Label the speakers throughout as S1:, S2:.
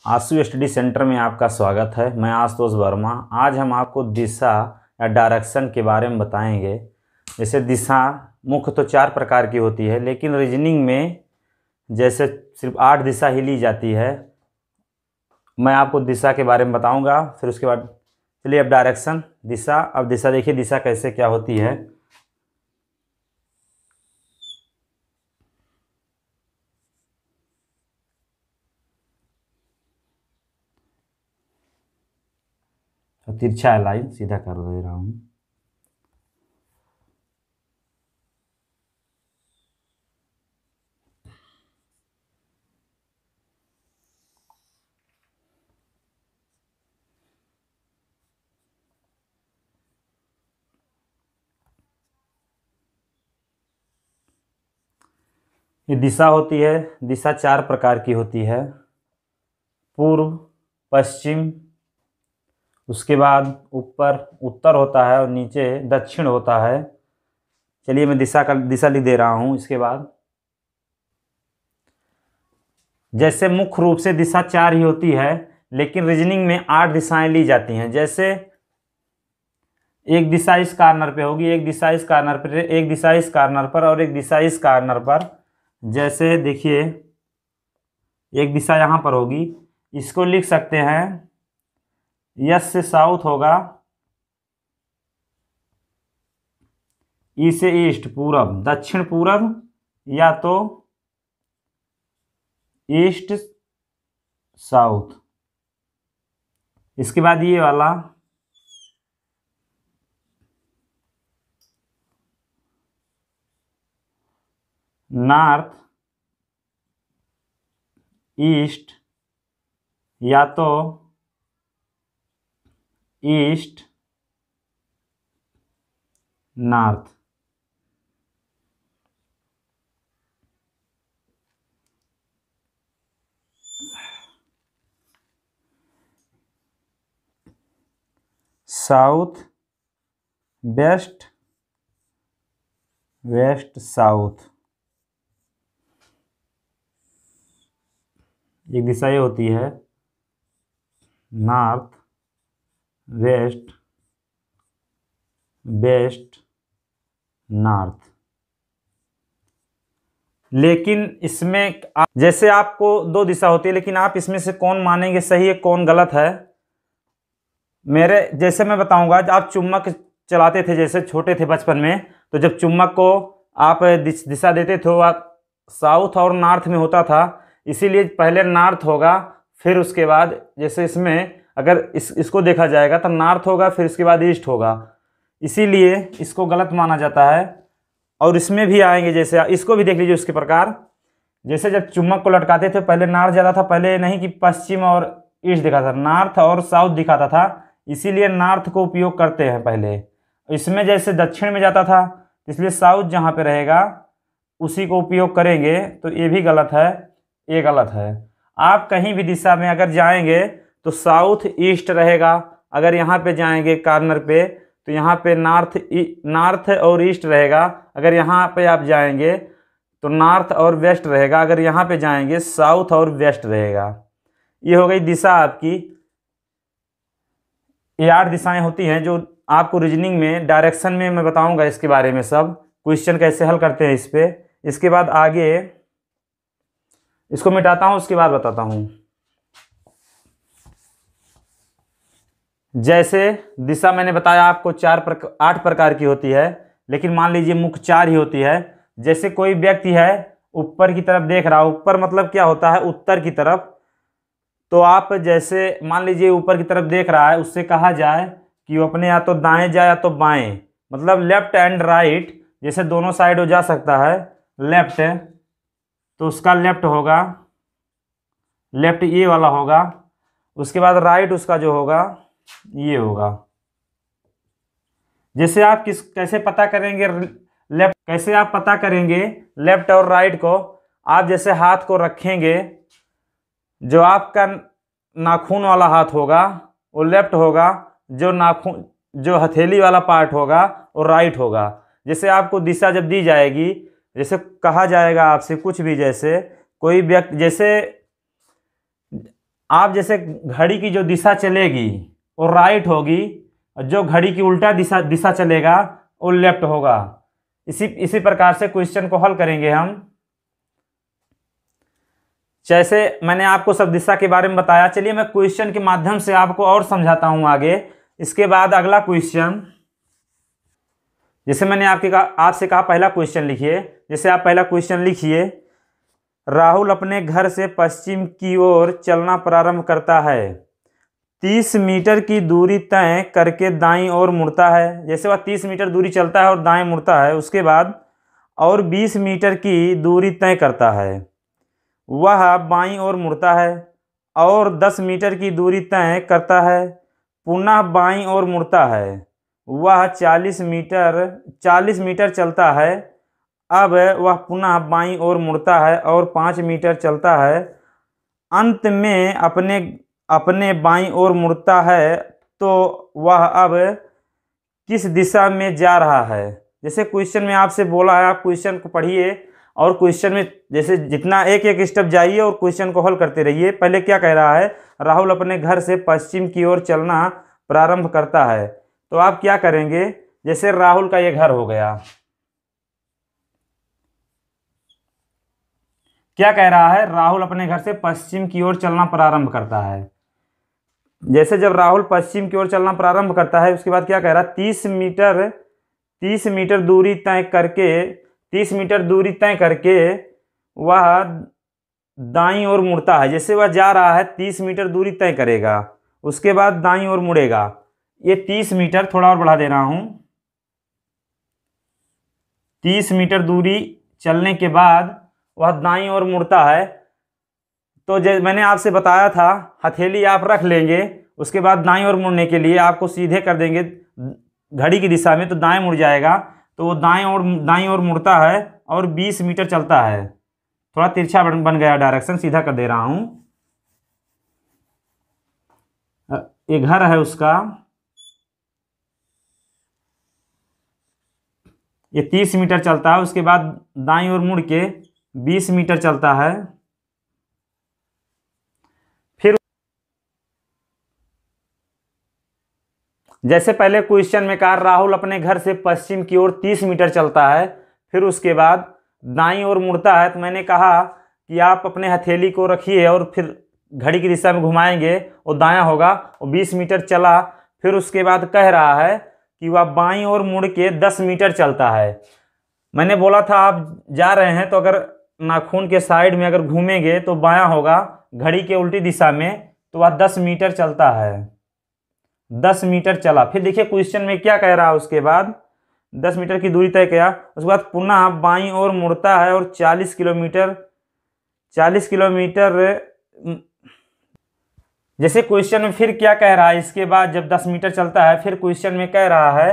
S1: आशु study centre में आपका स्वागत है। मैं आशुतोष वर्मा। आज हम आपको दिशा या डायरेक्शन के बारे में बताएंगे। जैसे दिशा मुख्य तो 4 प्रकार की होती है, लेकिन रीजनिंग में जैसे सिर्फ 8 दिशा ही ली जाती है। मैं आपको दिशा के बारे में बताऊंगा, फिर उसके बाद चलिए अब डायरेक्शन, दिशा। अब दिशा देखिए, दिशा कैसे क्या होती है। तो तिरछा है लाइन, सीधा कर दे रहा हूँ। ये दिशा होती है। दिशा 4 प्रकार की होती है, पूर्व, पश्चिम, उसके बाद ऊपर उत्तर होता है और नीचे दक्षिण होता है। चलिए मैं दिशा लिख दे रहा हूँ। इसके बाद जैसे मुख्य रूप से दिशा 4 ही होती है, लेकिन रीजनिंग में 8 दिशाएं ली जाती हैं। जैसे एक दिशा इस कॉर्नर पे होगी, एक दिशा इस कॉर्नर पर, एक दिशा इस कॉर्नर पर और एक दिशा इस कॉर्नर पर। जैसे देखिए, एक दिशा यहाँ पर होगी, इसको लिख सकते हैं यस से साउथ होगा, ई से ईस्ट पूरब, दक्षिण पूरब, या तो ईस्ट साउथ। इसके बाद ये वाला नॉर्थ ईस्ट, या तो east north. South west, west south. एक दिशा ये होती है नॉर्थ वेस्ट, वेस्ट नॉर्थ। लेकिन इसमें जैसे आपको 2 दिशा होती है, लेकिन आप इसमें से कौन मानेंगे सही है, कौन गलत है। मेरे जैसे मैं बताऊंगा, आप चुम्बक चलाते थे जैसे छोटे थे बचपन में, तो जब चुम्बक को आप दिशा देते थे, वह साउथ और नॉर्थ में होता था। इसीलिए पहले नॉर्थ होगा, फिर उसके बाद जैसे इसमें अगर इसको देखा जाएगा तो नॉर्थ होगा, फिर इसके बाद ईस्ट होगा। इसीलिए इसको गलत माना जाता है। और इसमें भी आएंगे, जैसे इसको भी देख लीजिए उसके प्रकार। जैसे जब चुम्बक को लटकाते थे, पहले नॉर्थ जाता था, पहले नहीं कि पश्चिम और ईस्ट दिखाता था, नॉर्थ और साउथ दिखाता था। इसीलिए नॉर्थ को उपयोग करते हैं पहले। इसमें जैसे दक्षिण में जाता था, इसलिए साउथ जहाँ पे रहेगा उसी को उपयोग करेंगे। तो ये भी गलत है, ये गलत है। आप कहीं भी दिशा में अगर जाएंगे तो साउथ ईस्ट रहेगा। अगर यहाँ पे जाएंगे कॉर्नर पे तो यहाँ पे नॉर्थ और ईस्ट रहेगा। अगर यहाँ पे आप जाएंगे तो नॉर्थ और वेस्ट रहेगा। अगर यहाँ पे जाएंगे साउथ और वेस्ट रहेगा। ये हो गई दिशा आपकी। ये 8 दिशाएं होती हैं जो आपको रीजनिंग में, डायरेक्शन में मैं बताऊंगा इसके बारे में, सब क्वेश्चन कैसे हल करते हैं इस पे। इसके बाद आगे इसको मिटाता हूं, उसके बाद बताता हूं। जैसे दिशा मैंने बताया आपको 8 प्रकार की होती है, लेकिन मान लीजिए मुख्य 4 ही होती है। जैसे कोई व्यक्ति है ऊपर की तरफ देख रहा है, ऊपर मतलब क्या होता है, उत्तर की तरफ। तो आप जैसे मान लीजिए ऊपर की तरफ देख रहा है, उससे कहा जाए कि वो अपने या तो दाएं जाए या तो बाएं, मतलब लेफ्ट एंड राइट, जैसे दोनों साइड हो जा सकता है। लेफ्ट तो उसका लेफ्ट होगा, लेफ्ट ये वाला होगा। उसके बाद राइट उसका जो होगा ये होगा। जैसे आप कैसे पता करेंगे लेफ्ट, कैसे आप पता करेंगे लेफ्ट और राइट को। आप जैसे हाथ को रखेंगे, जो आपका नाखून वाला हाथ होगा वो लेफ्ट होगा, जो हथेली वाला पार्ट होगा वो राइट होगा। जैसे आपको दिशा जब दी जाएगी, जैसे कहा जाएगा आपसे कुछ भी, जैसे कोई व्यक्ति, जैसे आप जैसे घड़ी की जो दिशा चलेगी वो राइट होगी, और जो घड़ी की उल्टा दिशा दिशा चलेगा वो लेफ्ट होगा। इसी प्रकार से क्वेश्चन को हल करेंगे हम। जैसे मैंने आपको सब दिशा के बारे में बताया, चलिए मैं क्वेश्चन के माध्यम से आपको और समझाता हूं आगे। इसके बाद अगला क्वेश्चन, जैसे मैंने आपसे कहा पहला क्वेश्चन लिखिए। जैसे आप पहला क्वेश्चन लिखिए, राहुल अपने घर से पश्चिम की ओर चलना प्रारंभ करता है, 30 मीटर की दूरी तय करके दाईं ओर मुड़ता है। जैसे वह 30 मीटर दूरी चलता है और दाएं मुड़ता है, उसके बाद और 20 मीटर की दूरी तय करता है, वह बाईं ओर मुड़ता है और 10 मीटर की दूरी तय करता है, पुनः बाईं ओर मुड़ता है, वह 40 मीटर चलता है। अब वह पुनः बाईं ओर मुड़ता है और 5 मीटर चलता है, अंत में अपने बाईं ओर मुड़ता है, तो वह अब किस दिशा में जा रहा है। जैसे क्वेश्चन में आपसे बोला है, आप क्वेश्चन को पढ़िए और क्वेश्चन में जैसे जितना एक एक स्टेप जाइए और क्वेश्चन को हल करते रहिए। पहले क्या कह रहा है, राहुल अपने घर से पश्चिम की ओर चलना प्रारंभ करता है, तो आप क्या करेंगे, जैसे राहुल का ये घर हो गया, क्या कह रहा है, राहुल अपने घर से पश्चिम की ओर चलना प्रारंभ करता है। जैसे जब राहुल पश्चिम की ओर चलना प्रारंभ करता है, उसके बाद क्या कह रहा है, 30 मीटर दूरी तय करके वह दाईं ओर मुड़ता है। जैसे वह जा रहा है 30 मीटर दूरी तय करेगा, उसके बाद दाईं ओर मुड़ेगा। ये 30 मीटर थोड़ा और बढ़ा दे रहा हूं, 30 मीटर दूरी चलने के बाद वह दाईं ओर मुड़ता है। तो मैंने आपसे बताया था, हथेली आप रख लेंगे, उसके बाद दाईं ओर मुड़ने के लिए आपको सीधे कर देंगे घड़ी की दिशा में, तो दाएं मुड़ जाएगा। तो वो दाईं ओर मुड़ता है और 20 मीटर चलता है। थोड़ा तिरछा बन गया डायरेक्शन, सीधा कर दे रहा हूं। ये घर है उसका, ये 30 मीटर चलता है, उसके बाद दाईं ओर मुड़ के 20 मीटर चलता है। फिर जैसे पहले क्वेश्चन में कहा, राहुल अपने घर से पश्चिम की ओर 30 मीटर चलता है, फिर उसके बाद दाईं ओर मुड़ता है। तो मैंने कहा कि आप अपने हथेली को रखिए और फिर घड़ी की दिशा में घुमाएंगे, वो दायां होगा। वो 20 मीटर चला, फिर उसके बाद कह रहा है कि वह बाईं ओर मुड़ के 10 मीटर चलता है। मैंने बोला था आप जा रहे हैं तो अगर नाखून के साइड में अगर घूमेंगे तो बायां होगा, घड़ी के उल्टी दिशा में, तो वह 10 मीटर चलता है। 10 मीटर चला, फिर देखिए क्वेश्चन में क्या कह रहा है, उसके बाद 10 मीटर की दूरी तय किया, उसके बाद पुनः बाईं ओर मुड़ता है और 40 किलोमीटर। जैसे क्वेश्चन में फिर क्या कह रहा है, इसके बाद जब 10 मीटर चलता है, फिर क्वेश्चन में कह रहा है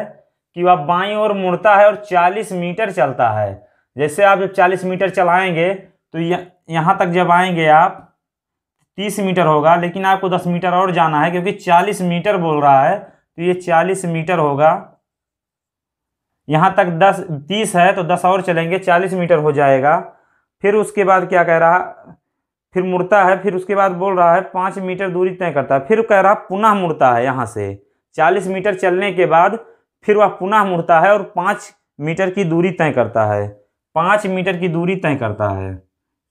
S1: कि वह बाईं ओर मुड़ता है और 40 मीटर चलता है। जैसे आप जब 40 मीटर चलाएंगे तो यहाँ तक जब आएंगे आप 30 मीटर होगा, लेकिन आपको 10 मीटर और जाना है क्योंकि 40 मीटर बोल रहा है, तो ये 40 मीटर होगा। यहाँ तक 30 है तो 10 और चलेंगे, 40 मीटर हो जाएगा। फिर उसके बाद क्या कह रहा, फिर मुड़ता है, फिर उसके बाद बोल रहा है 5 मीटर दूरी तय करता है। फिर कह रहा पुनः मुड़ता है, यहाँ से 40 मीटर चलने के बाद फिर वह पुनः मुड़ता है और 5 मीटर की दूरी तय करता है। 5 मीटर की दूरी तय करता है,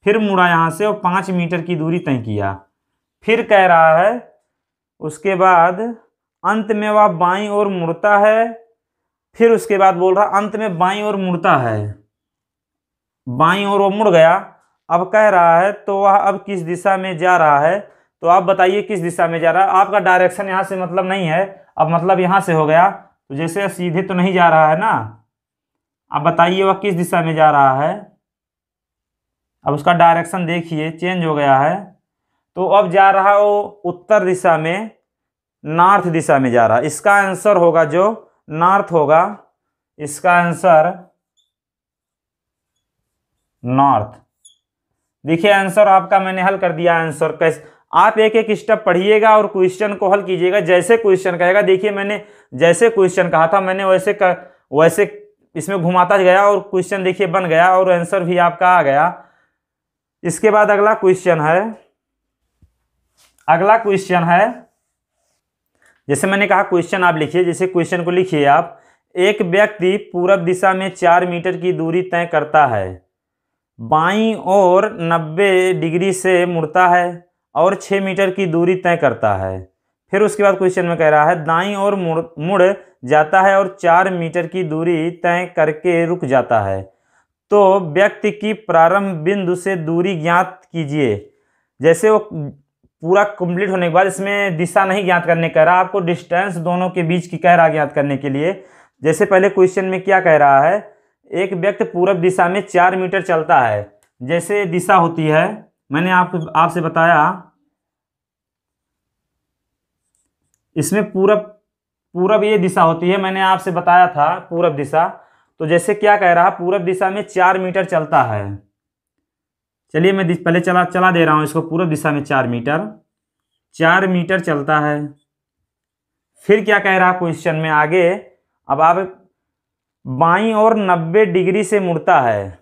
S1: फिर मुड़ा यहाँ से और 5 मीटर की दूरी तय किया। फिर कह रहा है उसके बाद अंत में वह बाईं ओर मुड़ता है। फिर उसके बाद बोल रहा अंत में बाईं ओर मुड़ता है, बाईं ओर वो मुड़ गया। अब कह रहा है तो वह अब किस दिशा में जा रहा है, तो आप बताइए किस दिशा में जा रहा है। आपका डायरेक्शन यहाँ से मतलब नहीं है, अब मतलब यहाँ से हो गया, तो जैसे सीधे तो नहीं जा रहा है ना। अब बताइए वह किस दिशा में जा रहा है। अब उसका डायरेक्शन देखिए चेंज हो गया है, तो अब जा रहा है वो उत्तर दिशा में, नॉर्थ दिशा में जा रहा है। इसका आंसर होगा जो नॉर्थ होगा, इसका आंसर नॉर्थ। देखिए आंसर आपका मैंने हल कर दिया। आंसर कैसे, आप एक एक स्टेप पढ़िएगा और क्वेश्चन को हल कीजिएगा जैसे क्वेश्चन कहेगा। देखिए मैंने जैसे क्वेश्चन कहा था मैंने वैसे इसमें घुमाता गया और क्वेश्चन देखिए बन गया और आंसर भी आपका आ गया। इसके बाद अगला क्वेश्चन है, अगला क्वेश्चन है, जैसे मैंने कहा क्वेश्चन आप लिखिए, जैसे क्वेश्चन को लिखिए आप। एक व्यक्ति पूरब दिशा में 4 मीटर की दूरी तय करता है, बाईं ओर 90 डिग्री से मुड़ता है और 6 मीटर की दूरी तय करता है। फिर उसके बाद क्वेश्चन में कह रहा है दाईं ओर मुड़ जाता है और 4 मीटर की दूरी तय करके रुक जाता है, तो व्यक्ति की प्रारंभ बिंदु से दूरी ज्ञात कीजिए। जैसे वो पूरा कंप्लीट होने के बाद इसमें दिशा नहीं ज्ञात करने कह रहा, आपको डिस्टेंस दोनों के बीच की कह रहा ज्ञात करने के लिए। जैसे पहले क्वेश्चन में क्या कह रहा है, एक व्यक्ति पूरब दिशा में 4 मीटर चलता है। जैसे दिशा होती है, मैंने आपसे बताया, इसमें पूरब ये दिशा होती है, मैंने आपसे बताया था पूरब दिशा। तो जैसे क्या कह रहा है, पूरब दिशा में 4 मीटर चलता है। चलिए मैं पहले चला दे रहा हूँ इसको। पूरब दिशा में 4 मीटर चलता है। फिर क्या कह रहा क्वेश्चन में आगे, अब आप बाईं ओर 90 डिग्री से मुड़ता है।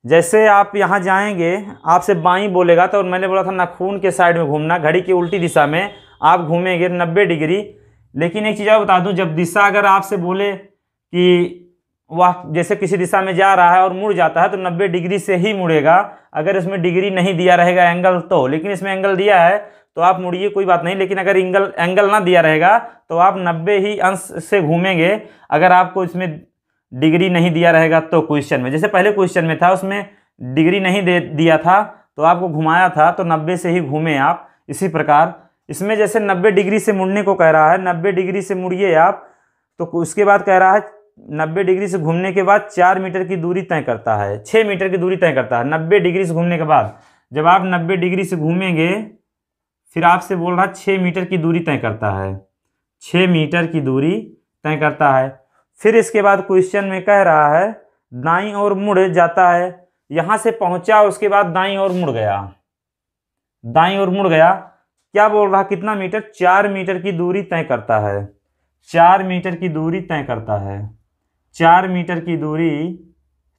S1: जैसे आप यहाँ जाएंगे, आपसे बाईं बोलेगा तो मैंने बोला था नाखून के साइड में घूमना, घड़ी की उल्टी दिशा में आप घूमेंगे 90 डिग्री। लेकिन एक चीज़ और बता दूं, जब दिशा अगर आपसे बोले कि वह जैसे किसी दिशा में जा रहा है और मुड़ जाता है तो 90 डिग्री से ही मुड़ेगा। अगर इसमें डिग्री नहीं दिया रहेगा एंगल तो, लेकिन इसमें एंगल दिया है तो आप मुड़िए कोई बात नहीं। लेकिन अगर एंगल ना दिया रहेगा तो आप 90 ही अंश से घूमेंगे, अगर आपको इसमें डिग्री नहीं दिया रहेगा तो। क्वेश्चन में जैसे पहले क्वेश्चन में था उसमें डिग्री नहीं दिया था तो आपको घुमाया था तो 90 से ही घूमे आप। इसी प्रकार इसमें जैसे 90 डिग्री से मुड़ने को कह रहा है, 90 डिग्री से मुड़िए आप। तो उसके बाद कह रहा है 90 डिग्री से घूमने के बाद 4 मीटर की दूरी तय करता है, 6 मीटर की दूरी तय करता है 90 डिग्री से घूमने के बाद। जब आप 90 डिग्री से घूमेंगे, फिर आपसे बोल रहा है 6 मीटर की दूरी तय करता है, 6 मीटर की दूरी तय करता है। फिर इसके बाद क्वेश्चन में कह रहा है दाईं ओर मुड़ जाता है। यहाँ से पहुँचा, उसके बाद दाईं ओर मुड़ गया, दाईं ओर मुड़ गया। क्या बोल रहा, कितना मीटर, 4 मीटर की दूरी तय करता है, 4 मीटर की दूरी तय करता है, 4 मीटर की दूरी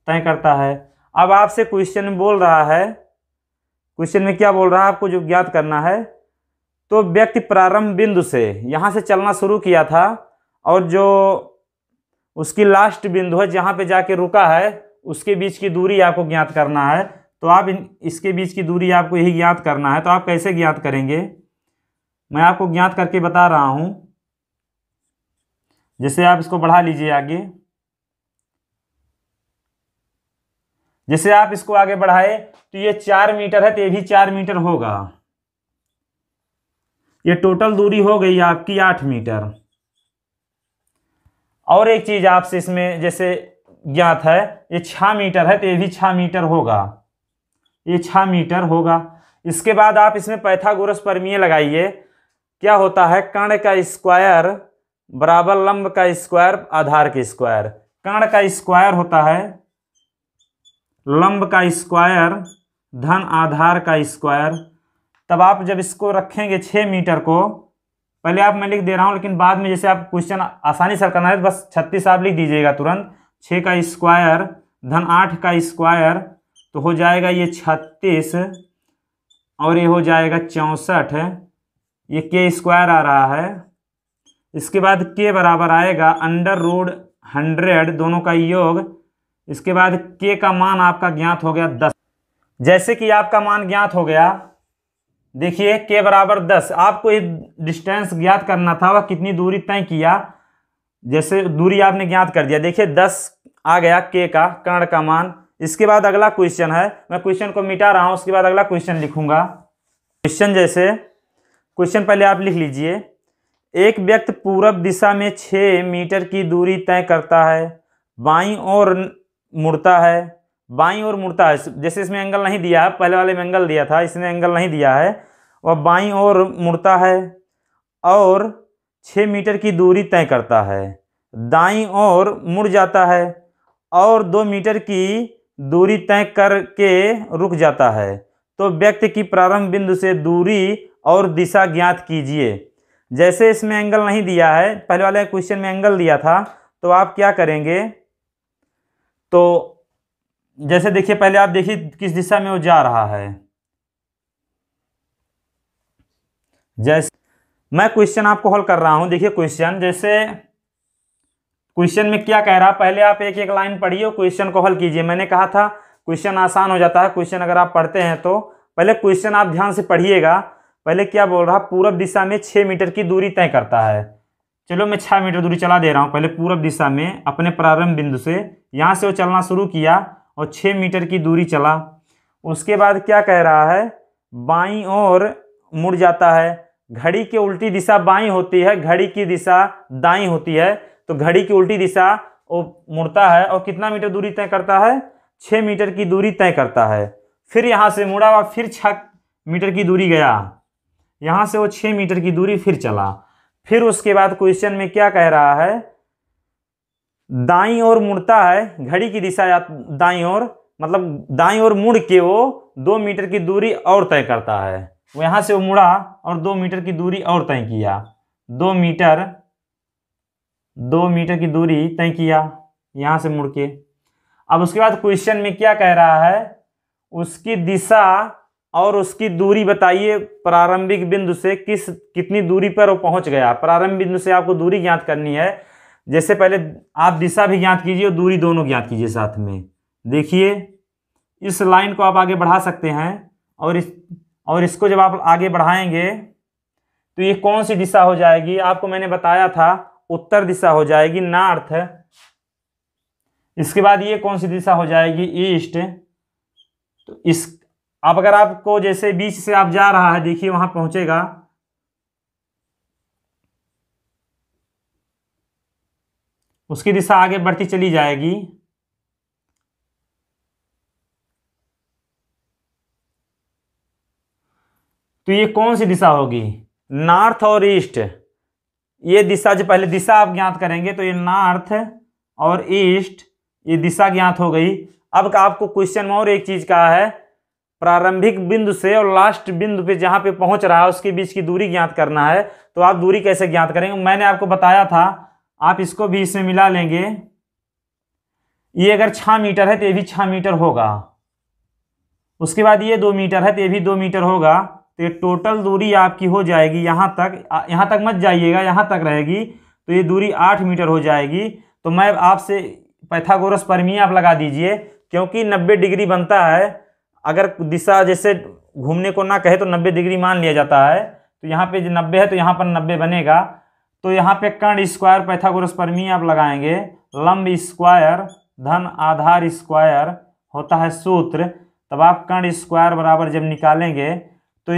S1: तय करता है। अब आपसे क्वेश्चन में बोल रहा है, क्वेश्चन में क्या बोल रहा है आपको जो ज्ञात करना है, तो व्यक्ति प्रारंभ बिंदु से यहाँ से चलना शुरू किया था और जो उसकी लास्ट बिंदु है जहाँ पे जाके रुका है उसके बीच की दूरी आपको ज्ञात करना है। तो आप इसके बीच की दूरी आपको यही ज्ञात करना है। तो आप कैसे ज्ञात करेंगे, मैं आपको ज्ञात करके बता रहा हूँ। जैसे आप इसको बढ़ा लीजिए आगे, जैसे आप इसको आगे बढ़ाए तो ये 4 मीटर है तो ये भी 4 मीटर होगा। ये टोटल दूरी हो गई आपकी 8 मीटर। और एक चीज आपसे इसमें जैसे ज्ञात है, ये 6 मीटर है तो ये भी 6 मीटर होगा, ये 6 मीटर होगा। इसके बाद आप इसमें पाइथागोरस प्रमेय लगाइए। क्या होता है, कर्ण का स्क्वायर बराबर लंब का स्क्वायर आधार के स्क्वायर। कर्ण का स्क्वायर होता है लंब का स्क्वायर धन आधार का स्क्वायर। तब आप जब इसको रखेंगे 6 मीटर को, पहले आप मैं लिख दे रहा हूं लेकिन बाद में जैसे आप क्वेश्चन आसानी से करना है तो बस 36 आप लिख दीजिएगा तुरंत। 6 का स्क्वायर धन 8 का स्क्वायर तो हो जाएगा ये 36 और ये हो जाएगा 64। ये के स्क्वायर आ रहा है। इसके बाद के बराबर आएगा √100 दोनों का योग। इसके बाद के का मान आपका ज्ञात हो गया 10। जैसे कि आपका मान ज्ञात हो गया, देखिए के बराबर 10, आपको ये डिस्टेंस ज्ञात करना था, वह कितनी दूरी तय किया। जैसे दूरी आपने ज्ञात कर दिया, देखिए 10 आ गया के का, कर्ण का मान। इसके बाद अगला क्वेश्चन है, मैं क्वेश्चन को मिटा रहा हूं, उसके बाद अगला क्वेश्चन लिखूंगा। क्वेश्चन जैसे क्वेश्चन पहले आप लिख लीजिए। एक व्यक्ति पूरब दिशा में 6 मीटर की दूरी तय करता है, बाईं ओर मुड़ता है, बाईं ओर मुड़ता है। जैसे इसमें एंगल नहीं दिया है, पहले वाले में एंगल दिया था, इसमें एंगल नहीं दिया है। वह बाईं ओर मुड़ता है और 6 मीटर की दूरी तय करता है, दाईं ओर मुड़ जाता है और 2 मीटर की दूरी तय करके रुक जाता है। तो व्यक्ति की प्रारंभ बिंदु से दूरी और दिशा ज्ञात कीजिए। जैसे इसमें एंगल नहीं दिया है, पहले वाले क्वेश्चन में एंगल दिया था, तो आप क्या करेंगे, तो जैसे देखिए पहले आप देखिए किस दिशा में वो जा रहा है। जैसे मैं क्वेश्चन आपको हल कर रहा हूं, देखिए क्वेश्चन, जैसे क्वेश्चन में क्या कह रहा है, पहले आप एक एक लाइन पढ़िए और क्वेश्चन को हल कीजिए। मैंने कहा था क्वेश्चन आसान हो जाता है क्वेश्चन अगर आप पढ़ते हैं तो। पहले क्वेश्चन आप ध्यान से पढ़िएगा। पहले क्या बोल रहा, पूरब दिशा में 6 मीटर की दूरी तय करता है। चलो मैं 6 मीटर दूरी चला दे रहा हूँ। पहले पूरब दिशा में अपने प्रारंभ बिंदु से, यहाँ से वो चलना शुरू किया और 6 मीटर की दूरी चला। उसके बाद क्या कह रहा है, बाईं ओर मुड़ जाता है। घड़ी की उल्टी दिशा बाईं होती है, घड़ी की दिशा दाईं होती है, तो घड़ी की उल्टी दिशा वो मुड़ता है और कितना मीटर दूरी तय करता है, 6 मीटर की दूरी तय करता है। फिर यहाँ से मुड़ा हुआ, फिर 6 मीटर की दूरी गया, यहाँ से वो 6 मीटर की दूरी फिर चला। फिर उसके बाद क्वेश्चन में क्या कह रहा है, दाईं ओर मुड़ता है, घड़ी की दिशा दाईं ओर, मतलब दाईं ओर मुड़ के वो 2 मीटर की दूरी और तय करता है। वो यहाँ से वो मुड़ा और 2 मीटर की दूरी और तय किया, 2 मीटर की दूरी तय किया यहाँ से मुड़ के। अब उसके बाद क्वेश्चन में क्या कह रहा है, उसकी दिशा और उसकी दूरी बताइए, प्रारंभिक बिंदु से कितनी दूरी पर वो पहुंच गया। प्रारंभिक बिंदु से आपको दूरी ज्ञात करनी है। जैसे पहले आप दिशा भी ज्ञात कीजिए और दूरी दोनों ज्ञात कीजिए साथ में। देखिए इस लाइन को आप आगे बढ़ा सकते हैं और इसको जब आप आगे बढ़ाएंगे तो ये कौन सी दिशा हो जाएगी, आपको मैंने बताया था उत्तर दिशा हो जाएगी, नॉर्थ। इसके बाद ये कौन सी दिशा हो जाएगी, ईस्ट। तो इस अब अगर आपको जैसे बीच से आप जा रहा है, देखिए वहां पहुंचेगा, उसकी दिशा आगे बढ़ती चली जाएगी। तो ये कौन सी दिशा होगी, नॉर्थ और ईस्ट। ये दिशा, जो पहले दिशा आप ज्ञात करेंगे तो ये नॉर्थ और ईस्ट, ये दिशा ज्ञात हो गई। अब आपको क्वेश्चन में और एक चीज कहा है, प्रारंभिक बिंदु से और लास्ट बिंदु पे जहां पे पहुंच रहा है उसके बीच की दूरी ज्ञात करना है। तो आप दूरी कैसे ज्ञात करेंगे, मैंने आपको बताया था, आप इसको भी इसमें मिला लेंगे। ये अगर 6 मीटर है तो ये भी 6 मीटर होगा। उसके बाद ये 2 मीटर है तो ये भी 2 मीटर होगा। तो ये टोटल दूरी आपकी हो जाएगी, यहाँ तक मत जाइएगा, यहाँ तक रहेगी, तो ये दूरी 8 मीटर हो जाएगी। तो मैं आपसे पाइथागोरस प्रमेय आप लगा दीजिए, क्योंकि 90 डिग्री बनता है। अगर दिशा जैसे घूमने को ना कहे तो 90 डिग्री मान लिया जाता है। तो यहाँ पे जो 90 है तो यहाँ पर 90 बनेगा। तो यहाँ पे कर्ण स्क्वायर पाइथागोरस प्रमेय आप लगाएंगे, लंब स्क्वायर धन आधार स्क्वायर होता है सूत्र। तब आप कर्ण स्क्वायर बराबर जब निकालेंगे तो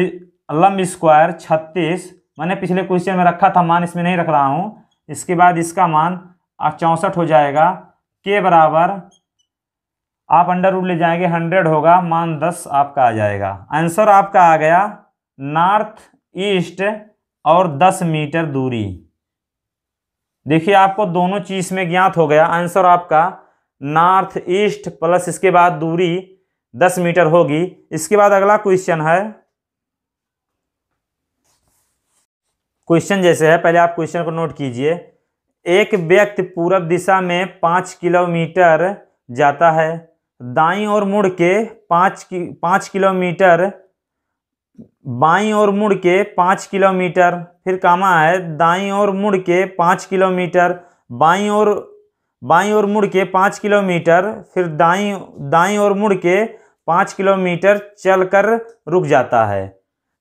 S1: लंब स्क्वायर 36, मैंने पिछले क्वेश्चन में रखा था मान, इसमें नहीं रख रहा हूँ। इसके बाद इसका मान 64 हो जाएगा। के बराबर आप अंडर रूट ले जाएंगे, 100 होगा, मान 10 आपका आ जाएगा। आंसर आपका आ गया नॉर्थ ईस्ट और 10 मीटर दूरी। देखिए आपको दोनों चीज में ज्ञात हो गया। आंसर आपका नॉर्थ ईस्ट प्लस इसके बाद दूरी 10 मीटर होगी। इसके बाद अगला क्वेश्चन है, क्वेश्चन जैसे है, पहले आप क्वेश्चन को नोट कीजिए। एक व्यक्ति पूरब दिशा में 5 किलोमीटर जाता है, दाईं ओर मुड़ के 5 किलोमीटर, बाईं ओर मुड़ के 5 किलोमीटर, फिर कामा है, दाईं ओर मुड़ के 5 किलोमीटर, बाईं ओर मुड़ के 5 किलोमीटर, फिर दाईं ओर मुड़ के 5 किलोमीटर चलकर रुक जाता है।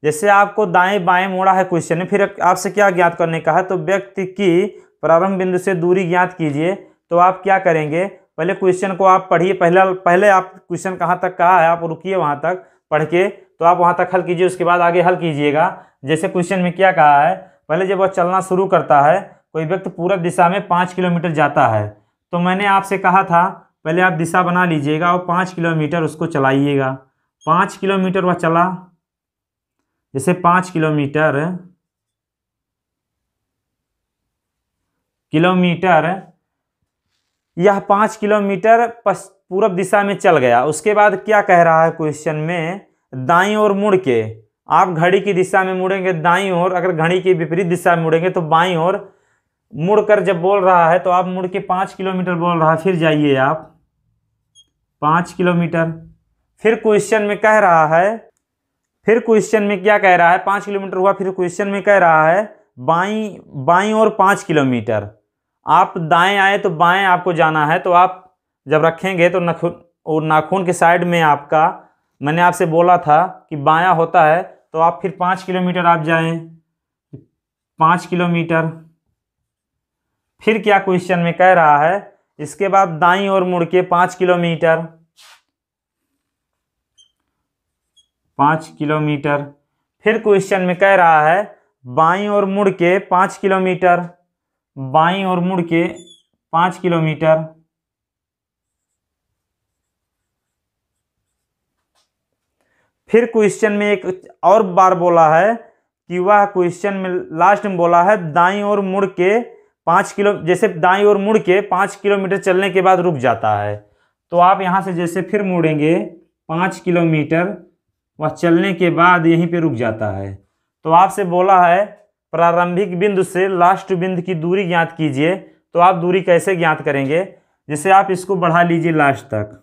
S1: जैसे आपको दाएं बाएं मोड़ा है क्वेश्चन में, फिर आपसे क्या ज्ञात करने का है, तो व्यक्ति की प्रारंभ बिंदु से दूरी ज्ञात कीजिए। तो आप क्या करेंगे, पहले क्वेश्चन को आप पढ़िए, पहले आप क्वेश्चन कहाँ तक कहा है आप रुकिए वहाँ तक पढ़ के, तो आप वहाँ तक हल कीजिए, उसके बाद आगे हल कीजिएगा। जैसे क्वेश्चन में क्या कहा है, पहले जब वह चलना शुरू करता है, कोई व्यक्ति पूरब दिशा में 5 किलोमीटर जाता है, तो मैंने आपसे कहा था पहले आप दिशा बना लीजिएगा और 5 किलोमीटर उसको चलाइएगा। 5 किलोमीटर वह चला, जैसे 5 किलोमीटर यह 5 किलोमीटर पूरब दिशा में चल गया। उसके बाद क्या कह रहा है क्वेश्चन में, दाईं ओर मुड़ के, आप घड़ी की दिशा में मुड़ेंगे दाईं ओर, अगर घड़ी की विपरीत दिशा में मुड़ेंगे तो बाईं ओर। मुड़कर जब बोल रहा है तो आप मुड़ के 5 किलोमीटर बोल रहा है, फिर जाइए आप 5 किलोमीटर। फिर क्वेश्चन में कह रहा है फिर क्वेश्चन में क्या कह रहा है, 5 किलोमीटर हुआ, फिर क्वेश्चन में कह रहा है बाईं ओर 5 किलोमीटर। आप दाएं आए तो बाएं आपको जाना है, तो आप जब रखेंगे तो नाखून के साइड में आपका, मैंने आपसे बोला था कि बायां होता है, तो आप फिर 5 किलोमीटर आप जाएं, 5 किलोमीटर। फिर क्या क्वेश्चन में कह रहा है, इसके बाद दाईं ओर मुड़ के 5 किलोमीटर, 5 किलोमीटर। फिर क्वेश्चन में कह रहा है बाईं ओर मुड़ के 5 किलोमीटर, बाईं ओर मुड़ के 5 किलोमीटर। फिर क्वेश्चन में एक और बार बोला है कि वह क्वेश्चन में लास्ट में बोला है दाईं ओर मुड़ के 5 किलो, जैसे दाईं ओर मुड़ के 5 किलोमीटर चलने के बाद रुक जाता है, तो आप यहाँ से जैसे फिर मुड़ेंगे 5 किलोमीटर, वह चलने के बाद यहीं पे रुक जाता है। तो आपसे बोला है प्रारंभिक बिंदु से लास्ट बिंदु की दूरी ज्ञात कीजिए। तो आप दूरी कैसे ज्ञात करेंगे, जैसे आप इसको बढ़ा लीजिए लास्ट तक,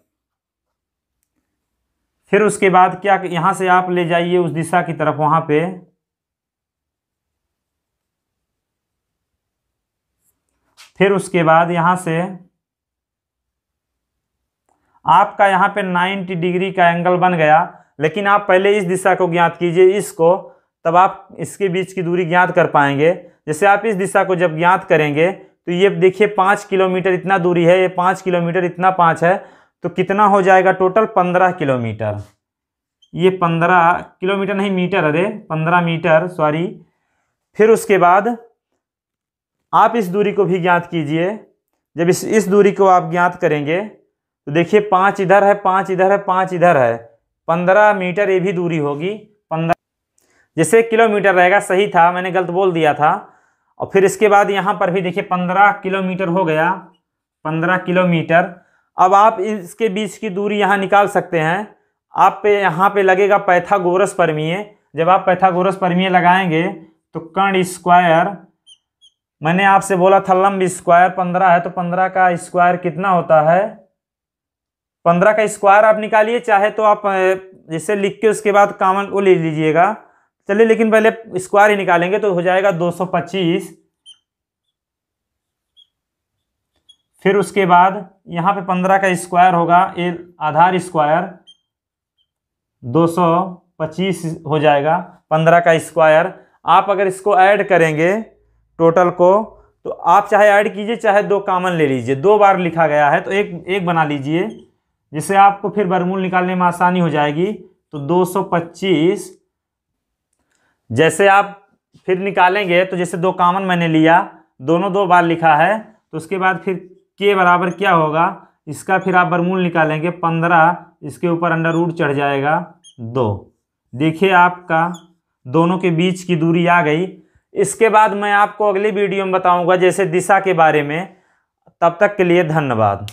S1: फिर उसके बाद क्या, यहाँ से आप ले जाइए उस दिशा की तरफ, वहाँ पे फिर उसके बाद यहाँ से आपका यहाँ पे 90 डिग्री का एंगल बन गया। लेकिन आप पहले इस दिशा को ज्ञात कीजिए, इसको, तब आप इसके बीच की दूरी ज्ञात कर पाएंगे। जैसे आप इस दिशा को जब ज्ञात करेंगे तो ये देखिए 5 किलोमीटर इतना दूरी है, ये 5 किलोमीटर इतना 5 है, तो कितना हो जाएगा टोटल 15 किलोमीटर। ये 15 किलोमीटर नहीं मीटर, अरे 15 मीटर, सॉरी। फिर उसके बाद आप इस दूरी को भी ज्ञात कीजिए। जब इस दूरी को आप ज्ञात करेंगे तो देखिए 5 इधर है, 5 इधर है, 5 इधर है, 15 मीटर ये भी दूरी होगी। 15 जैसे किलोमीटर रहेगा, सही था, मैंने गलत बोल दिया था। और फिर इसके बाद यहाँ पर भी देखिए 15 किलोमीटर हो गया, 15 किलोमीटर। अब आप इसके बीच की दूरी यहाँ निकाल सकते हैं। आप पे यहाँ पे लगेगा पाइथागोरस प्रमेय। जब आप पाइथागोरस प्रमेय लगाएंगे तो कर्ण स्क्वायर, मैंने आपसे बोला था लंब स्क्वायर 15 है, तो 15 का स्क्वायर कितना होता है, 15 का स्क्वायर आप निकालिए, चाहे तो आप जैसे लिख के उसके बाद कॉमन वो ले लीजिएगा। चलिए, लेकिन पहले स्क्वायर ही निकालेंगे, तो हो जाएगा 225। फिर उसके बाद यहाँ पे 15 का स्क्वायर होगा, ये आधार स्क्वायर 225 हो जाएगा, 15 का स्क्वायर। आप अगर इसको ऐड करेंगे टोटल को, तो आप चाहे ऐड कीजिए, चाहे 2 कॉमन ले लीजिए। 2 बार लिखा गया है तो एक बना लीजिए, जिससे आपको फिर वर्गमूल निकालने में आसानी हो जाएगी। तो 225 जैसे आप फिर निकालेंगे, तो जैसे 2 कॉमन मैंने लिया, दोनों 2 बार लिखा है, तो उसके बाद फिर के बराबर क्या होगा, इसका फिर आप वर्गमूल निकालेंगे, 15, इसके ऊपर अंडर रूट चढ़ जाएगा 2। देखिए आपका दोनों के बीच की दूरी आ गई। इसके बाद मैं आपको अगली वीडियो में बताऊंगा जैसे दिशा के बारे में। तब तक के लिए धन्यवाद।